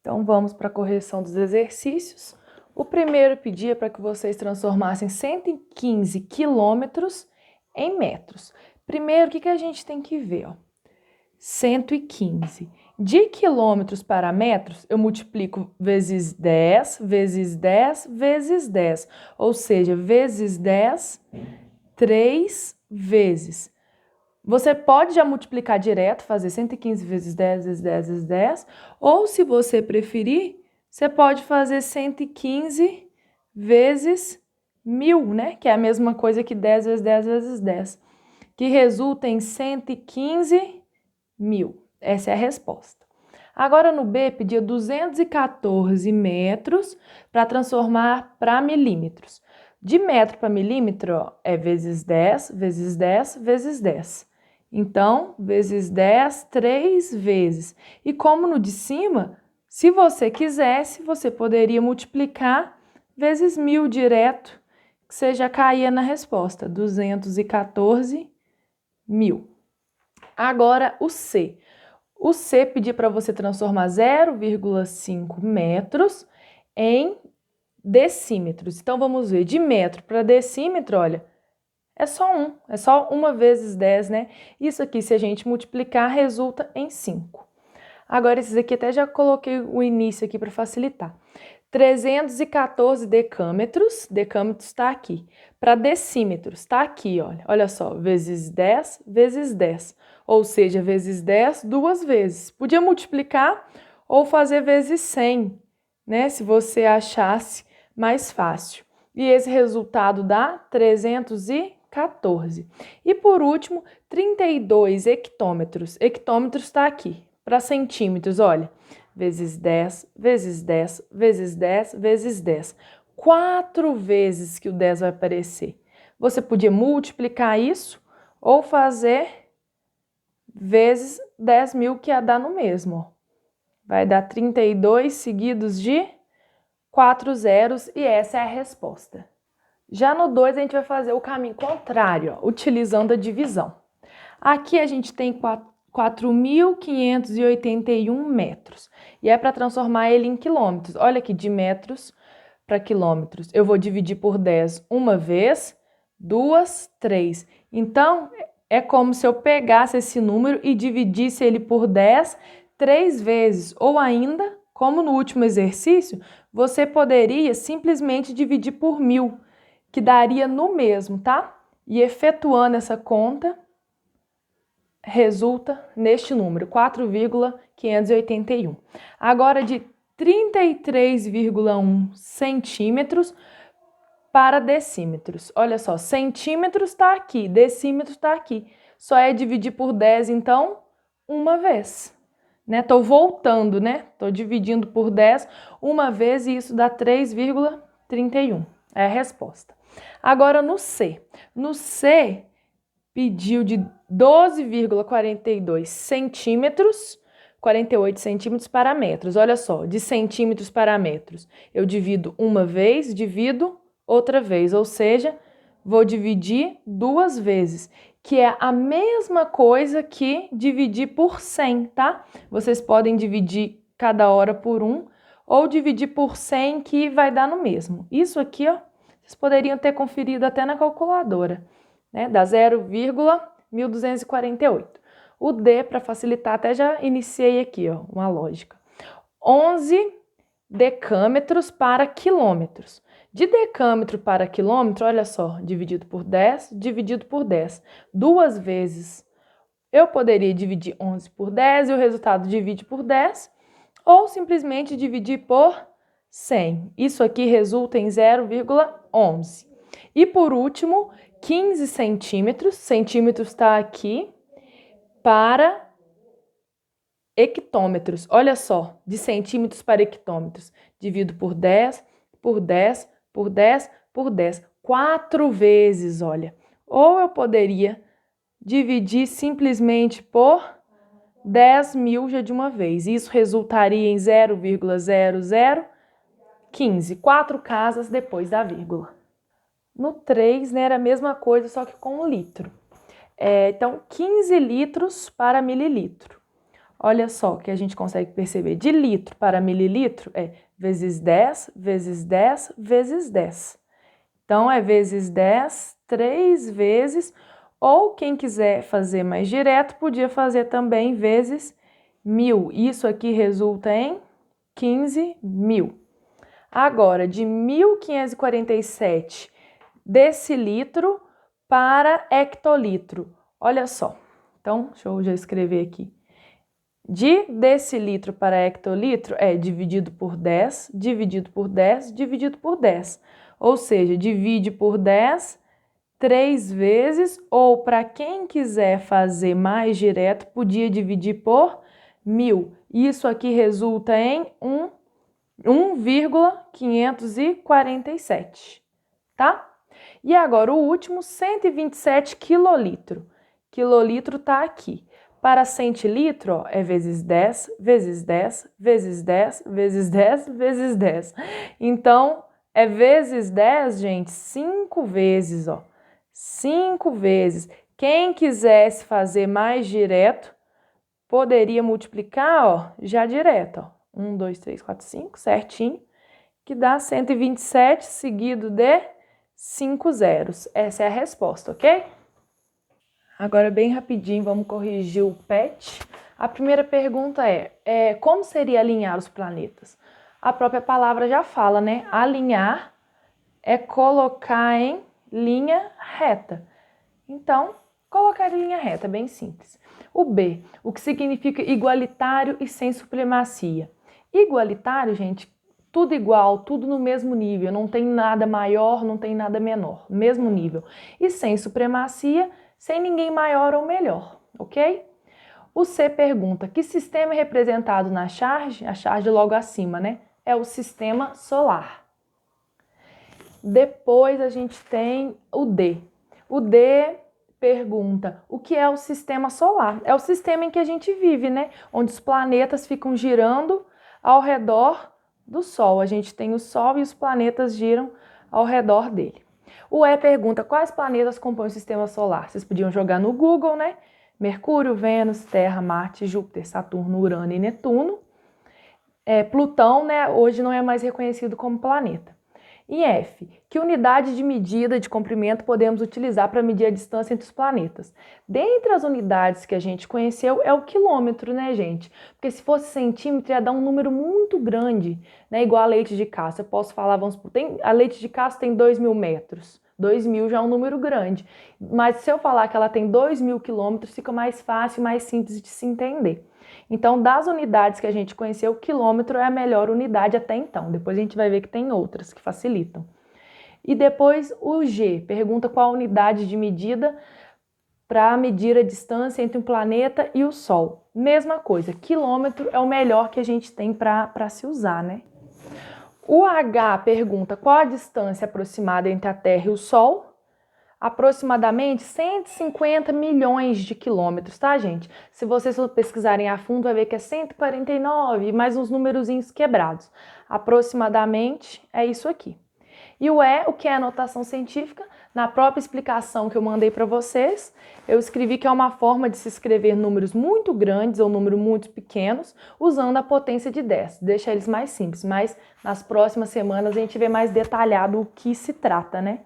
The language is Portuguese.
Então, vamos para a correção dos exercícios. O primeiro pedia para que vocês transformassem 115 quilômetros em metros. Primeiro, o que a gente tem que ver? 115. De quilômetros para metros, eu multiplico vezes 10, vezes 10, vezes 10. Ou seja, vezes 10, 3 vezes. Você pode já multiplicar direto, fazer 115 vezes 10, vezes 10, vezes 10. Ou, se você preferir, você pode fazer 115 vezes 1000, né? Que é a mesma coisa que 10 vezes 10 vezes 10. Que resulta em 115 mil. Essa é a resposta. Agora no B, pedia 214 metros para transformar para milímetros. De metro para milímetro, ó, é vezes 10, vezes 10, vezes 10. Então, vezes 10, 3 vezes. E como no de cima, se você quisesse, você poderia multiplicar vezes 1000 direto, que você já caía na resposta, 214 mil. Agora o C. O C pedia para você transformar 0,5 metros em decímetros. Então, vamos ver, de metro para decímetro, olha, é só 1 vezes 10, né? Isso aqui, se a gente multiplicar, resulta em 5. Agora, esses aqui até já coloquei o início aqui para facilitar. 314 decâmetros, decâmetros está aqui. Para decímetros, está aqui, olha só, vezes 10, vezes 10. Ou seja, vezes 10 duas vezes. Podia multiplicar ou fazer vezes 100, né? Se você achasse mais fácil. E esse resultado dá 314. E por último, 32 hectômetros. Hectômetros está aqui. Para centímetros, olha, vezes 10, vezes 10, vezes 10, vezes 10. 4 vezes que o 10 vai aparecer. Você podia multiplicar isso ou fazer vezes 10.000, que ia dar no mesmo. Vai dar 32 seguidos de 4 zeros e essa é a resposta. Já no 2, a gente vai fazer o caminho contrário, utilizando a divisão. Aqui a gente tem 4.581 metros e é para transformar ele em quilômetros. Olha aqui, de metros para quilômetros. Eu vou dividir por 10 uma vez, 2, 3. Então, é como se eu pegasse esse número e dividisse ele por 10 3 vezes. Ou ainda, como no último exercício, você poderia simplesmente dividir por 1000, que daria no mesmo, tá? E efetuando essa conta, resulta neste número, 4,581. Agora, de 33,1 centímetros para decímetros. Olha só, centímetros está aqui, decímetros está aqui. Só é dividir por 10, então, uma vez. Né? Tô voltando, né? Tô dividindo por 10 uma vez e isso dá 3,31. É a resposta. Agora no C. No C, pediu de 12,42 centímetros, 48 centímetros para metros. Olha só, de centímetros para metros, eu divido uma vez, divido outra vez, ou seja, vou dividir duas vezes, que é a mesma coisa que dividir por 100, tá? Vocês podem dividir cada hora por 1 ou dividir por 100, que vai dar no mesmo. Isso aqui, ó, vocês poderiam ter conferido até na calculadora, né? Dá 0,1248. O D, para facilitar, até já iniciei aqui, ó, uma lógica. 11 decâmetros para quilômetros. De decâmetro para quilômetro, olha só, dividido por 10, dividido por 10. Duas vezes. Eu poderia dividir 11 por 10 e o resultado divide por 10, ou simplesmente dividir por 100. Isso aqui resulta em 0,11. E por último, 15 centímetros, centímetros está aqui, para hectômetros. Olha só, de centímetros para hectômetros. Divido por 10, por 10, por 10, por 10. 4 vezes, olha. Ou eu poderia dividir simplesmente por 10.000 já de uma vez. Isso resultaria em 0,0015. 4 casas depois da vírgula. No 3, né, era a mesma coisa, só que com um litro. Então, 15 litros para mililitro. Olha só que a gente consegue perceber. De litro para mililitro é vezes 10, vezes 10, vezes 10. Então, é vezes 10, 3 vezes, ou quem quiser fazer mais direto, podia fazer também vezes 1000. Isso aqui resulta em 15.000. Agora, de 1.547 decilitro para hectolitro. Olha só. Então, deixa eu já escrever aqui. De decilitro para hectolitro é dividido por 10, dividido por 10, dividido por 10. Ou seja, divide por 10 3 vezes, ou para quem quiser fazer mais direto, podia dividir por 1000. Isso aqui resulta em 1,547, tá? E agora o último, 127 quilolitro. Quilolitro tá aqui. Para centilitro, ó, é vezes 10, vezes 10, vezes 10, vezes 10, vezes 10. Então, é vezes 10, gente, 5 vezes, ó. 5 vezes. Quem quisesse fazer mais direto, poderia multiplicar, ó, já direto, ó. 1, 2, 3, 4, 5, certinho, que dá 127 seguido de 5 zeros. Essa é a resposta, ok? Agora, bem rapidinho, vamos corrigir o PET. A primeira pergunta é como seria alinhar os planetas? A própria palavra já fala, né? Alinhar é colocar em linha reta. Então, colocar em linha reta, bem simples. O B, o que significa igualitário e sem supremacia. Igualitário, gente, tudo igual, tudo no mesmo nível, não tem nada maior, não tem nada menor, mesmo nível. E sem supremacia, sem ninguém maior ou melhor, ok? O C pergunta, que sistema é representado na charge? A charge logo acima, né? É o sistema solar. Depois a gente tem o D. O D pergunta, o que é o sistema solar? É o sistema em que a gente vive, né? Onde os planetas ficam girando ao redor do Sol. A gente tem o Sol e os planetas giram ao redor dele. O E pergunta, quais planetas compõem o sistema solar? Vocês podiam jogar no Google, né? Mercúrio, Vênus, Terra, Marte, Júpiter, Saturno, Urano e Netuno. Plutão, né, hoje não é mais reconhecido como planeta. E F, que unidade de medida de comprimento podemos utilizar para medir a distância entre os planetas? Dentre as unidades que a gente conheceu é o quilômetro, né, gente? Porque se fosse centímetro ia dar um número muito grande, né, igual a leite de caça. Eu posso falar, vamos supor, a leite de caça tem 2.000 metros. 2.000 já é um número grande. Mas se eu falar que ela tem 2.000 quilômetros, fica mais fácil, mais simples de se entender. Então, das unidades que a gente conheceu, o quilômetro é a melhor unidade até então. Depois a gente vai ver que tem outras que facilitam. E depois o G, pergunta qual a unidade de medida para medir a distância entre um planeta e o Sol. Mesma coisa, quilômetro é o melhor que a gente tem para se usar, né? O H pergunta qual a distância aproximada entre a Terra e o Sol. Aproximadamente 150 milhões de quilômetros, tá, gente? Se vocês pesquisarem a fundo, vai ver que é 149, mais uns numerozinhos quebrados. Aproximadamente é isso aqui. E o E, o que é a notação científica? Na própria explicação que eu mandei para vocês, eu escrevi que é uma forma de se escrever números muito grandes ou números muito pequenos, usando a potência de 10. Deixa eles mais simples, mas nas próximas semanas a gente vê mais detalhado o que se trata, né?